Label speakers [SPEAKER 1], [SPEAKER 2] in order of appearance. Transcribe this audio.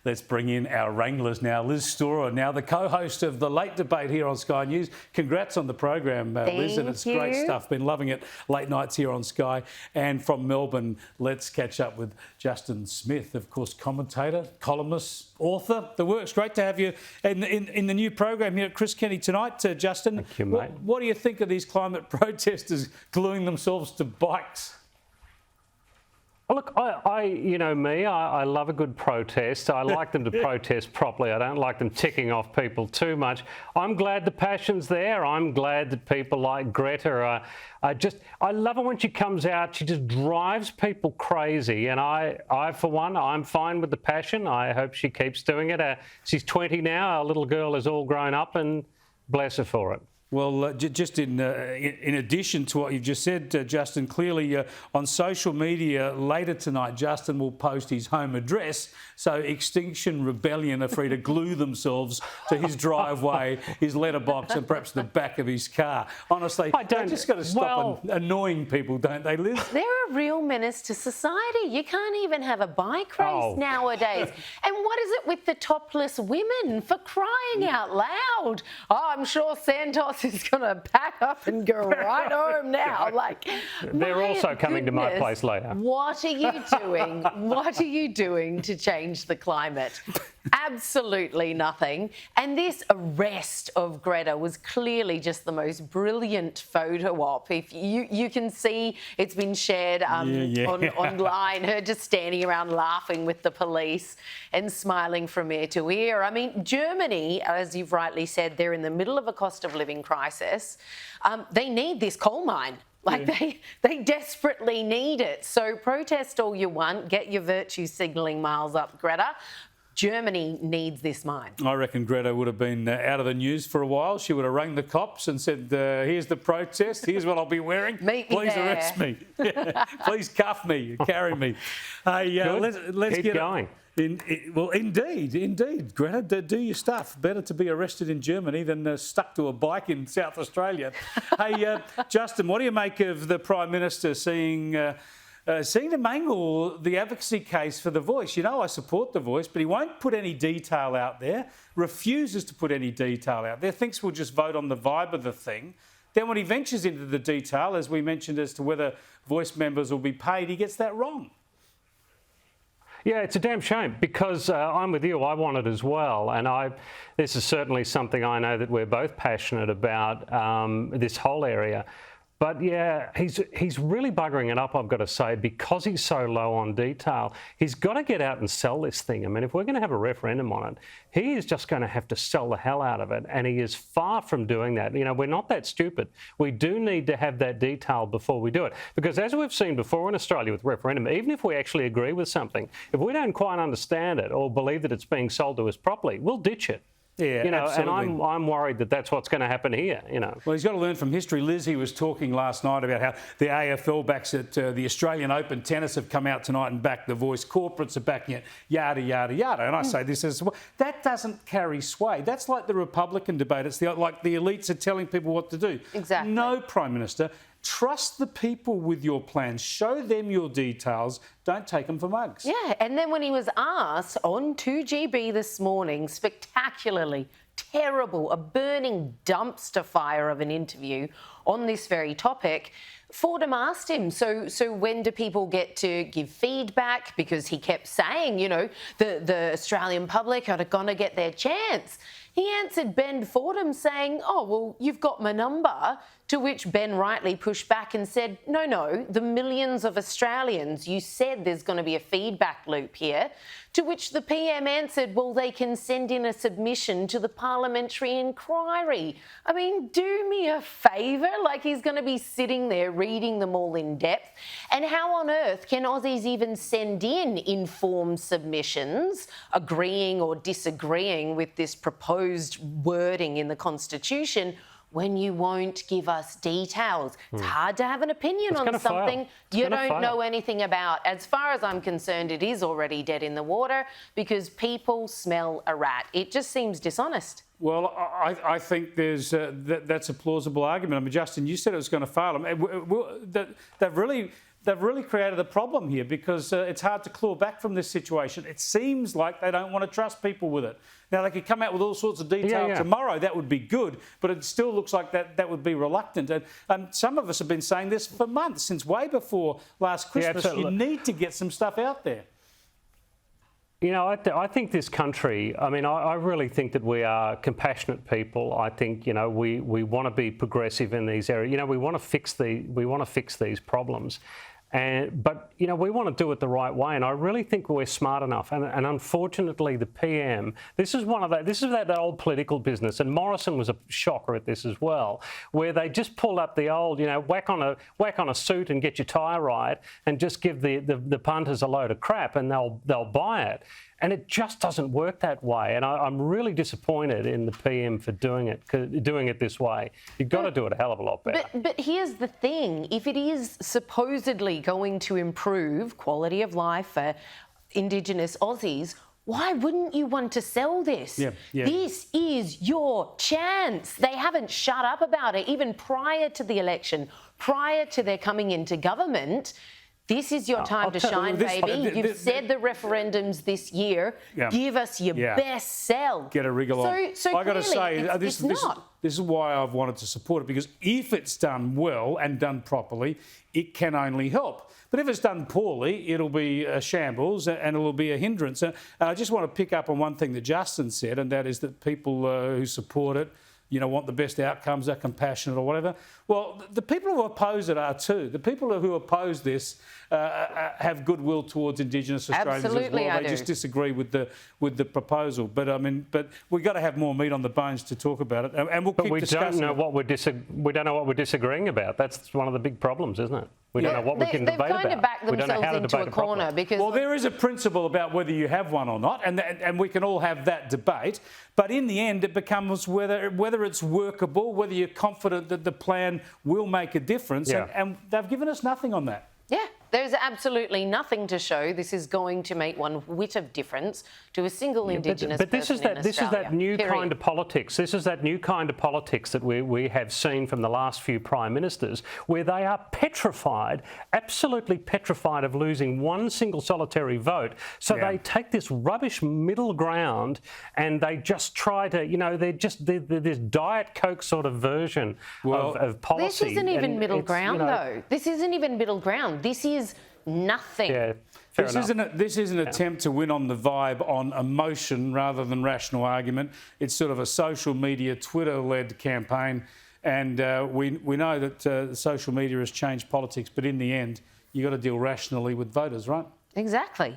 [SPEAKER 1] Let's bring in our wranglers now. Liz Storer, now the co-host of the Late Debate here on Sky News. Congrats on the program, Liz, and it's great stuff. Been loving it late nights here on Sky. And from Melbourne, let's catch up with Justin Smith, of course, commentator, columnist, author. The works. Great to have you in the new program here at Chris Kenny tonight, Justin.
[SPEAKER 2] Thank you, mate.
[SPEAKER 1] What do you think of these climate protesters gluing themselves to bikes?
[SPEAKER 2] Look, I love a good protest. I like them to protest properly. I don't like them ticking off people too much. I'm glad the passion's there. I'm glad that people like Greta I love it when she comes out. She just drives people crazy. And I, for one, I'm fine with the passion. I hope she keeps doing it. She's 20 now. Our little girl is all grown up, and bless her for it.
[SPEAKER 1] Well, just in addition to what you've just said, Justin, clearly on social media later tonight, Justin will post his home address, so Extinction Rebellion are free to glue themselves to his driveway, his letterbox, and perhaps the back of his car. Honestly, they just got to stop annoying people, don't they, Liz?
[SPEAKER 3] They're a real menace to society. You can't even have a bike race nowadays. And what is it with the topless women, for crying out loud? Oh, I'm sure Santos is going to pack up and go right home now. Like,
[SPEAKER 2] they're also coming to my place later.
[SPEAKER 3] What are you doing? What are you doing to change the climate? Absolutely nothing. And this arrest of Greta was clearly just the most brilliant photo op. If you can see, it's been shared online, her just standing around laughing with the police and smiling from ear to ear. I mean, Germany, as you've rightly said, they're in the middle of a cost of living crisis. They need this coal mine. They desperately need it. So protest all you want, get your virtue signalling miles up, Greta. Germany needs this mine. I
[SPEAKER 1] reckon Greta would have been out of the news for a while. She would have rang the cops and said, here's the protest, here's what I'll be wearing. Please arrest me. Please cuff me, carry me. Hey, let's
[SPEAKER 2] keep going.
[SPEAKER 1] Well, indeed, Greta, do your stuff. Better to be arrested in Germany than stuck to a bike in South Australia. Hey, Justin, what do you make of the Prime Minister seeing to mangle the advocacy case for The Voice? You know, I support The Voice, but he won't put any detail out there, refuses to put any detail out there, thinks we'll just vote on the vibe of the thing. Then when he ventures into the detail, as we mentioned, as to whether Voice members will be paid, he gets that wrong.
[SPEAKER 2] Yeah, it's a damn shame, because I'm with you. I want it as well. And this is certainly something I know that we're both passionate about, this whole area. But yeah, he's really buggering it up, I've got to say, because he's so low on detail. He's got to get out and sell this thing. I mean, if we're going to have a referendum on it, he is just going to have to sell the hell out of it. And he is far from doing that. You know, we're not that stupid. We do need to have that detail before we do it. Because as we've seen before in Australia with referendum, even if we actually agree with something, if we don't quite understand it or believe that it's being sold to us properly, we'll ditch it.
[SPEAKER 1] Yeah, absolutely.
[SPEAKER 2] And I'm worried that that's what's going to happen here,
[SPEAKER 1] Well, he's got to learn from history. Liz, he was talking last night about how the AFL backs it, the Australian Open tennis have come out tonight and backed The Voice. Corporates are backing it, yada, yada, yada. And I say this as well. That doesn't carry sway. That's like the Republican debate. It's like the elites are telling people what to do.
[SPEAKER 3] Exactly.
[SPEAKER 1] No, Prime Minister. Trust the people with your plans. Show them your details. Don't take them for mugs.
[SPEAKER 3] Yeah, and then when he was asked on 2GB this morning, spectacularly terrible, a burning dumpster fire of an interview on this very topic, Fordham asked him, so when do people get to give feedback? Because he kept saying, the Australian public are going to get their chance. He answered Ben Fordham saying, oh, well, you've got my number, to which Ben rightly pushed back and said, no, the millions of Australians, you said there's going to be a feedback loop here, to which the PM answered, well, they can send in a submission to the parliamentary inquiry. I mean, do me a favour, like he's going to be sitting there reading them all in depth. And how on earth can Aussies even send in informed submissions, agreeing or disagreeing with this proposed wording in the Constitution, when you won't give us details? It's hard to have an opinion on something you don't know anything about. As far as I'm concerned, it is already dead in the water because people smell a rat. It just seems dishonest.
[SPEAKER 1] Well, I think that's a plausible argument. I mean, Justin, you said it was going to fail. I mean, they've really they've really created a problem here because it's hard to claw back from this situation. It seems like they don't want to trust people with it. Now, they could come out with all sorts of detail tomorrow. That would be good, but it still looks like that would be reluctant. And some of us have been saying this for months, since way before last Christmas. You need to get some stuff out there.
[SPEAKER 2] You know, I think this country, I mean, I really think that we are compassionate people. I think, you know, we want to be progressive in these areas. You know, we want to fix these problems. But, you know, we want to do it the right way, and I really think we're smart enough. And unfortunately, the PM, this is that old political business, and Morrison was a shocker at this as well, where they just pull up the old, you know, whack on a suit and get your tie right, and just give the punters a load of crap, and they'll buy it. And it just doesn't work that way. And I'm really disappointed in the PM for doing it this way. You've got to do it a hell of a lot better.
[SPEAKER 3] But here's the thing. If it is supposedly going to improve quality of life for Indigenous Aussies, why wouldn't you want to sell this?
[SPEAKER 1] Yeah.
[SPEAKER 3] This is your chance. They haven't shut up about it, even prior to the election, prior to their coming into government. This is your time to shine, baby. You've said the referendums this year. Yeah. Give us your best sell.
[SPEAKER 1] Get a wriggle on.
[SPEAKER 3] So
[SPEAKER 1] I got to say,
[SPEAKER 3] it's not.
[SPEAKER 1] This is why I've wanted to support it, because if it's done well and done properly, it can only help. But if it's done poorly, it'll be a shambles and it'll be a hindrance. And I just want to pick up on one thing that Justin said, and that is that people who support it, you know, want the best outcomes, are compassionate or whatever. Well, the people who oppose it are too. The people who oppose this have goodwill towards Indigenous Australians as well. They just disagree with the proposal. But I mean, we've got to have more meat on the bones to talk about it, and we'll keep discussing.
[SPEAKER 2] We don't know what we're disagreeing about. That's one of the big problems, isn't it? We don't know what we can debate about.
[SPEAKER 3] They've kind of backed themselves into a corner because...
[SPEAKER 1] Well, there is a principle about whether you have one or not, and we can all have that debate. But in the end, it becomes whether it's workable, whether you're confident that the plan will make a difference, and they've given us nothing on that.
[SPEAKER 3] Yeah, there's absolutely nothing to show this is going to make one whit of difference to a single Indigenous person in Australia.
[SPEAKER 2] This is that new kind of politics. This is that new kind of politics that we have seen from the last few prime ministers, where they are petrified, absolutely petrified of losing one single solitary vote. So they take this rubbish middle ground and they just try to, you know, they're this Diet Coke sort of version of policy.
[SPEAKER 3] This isn't even middle ground, though. This isn't even middle ground. This is nothing.
[SPEAKER 2] Yeah.
[SPEAKER 1] This is an attempt to win on the vibe on emotion rather than rational argument. It's sort of a social media, Twitter-led campaign, and we know that social media has changed politics, but in the end, you've got to deal rationally with voters, right?
[SPEAKER 3] Exactly.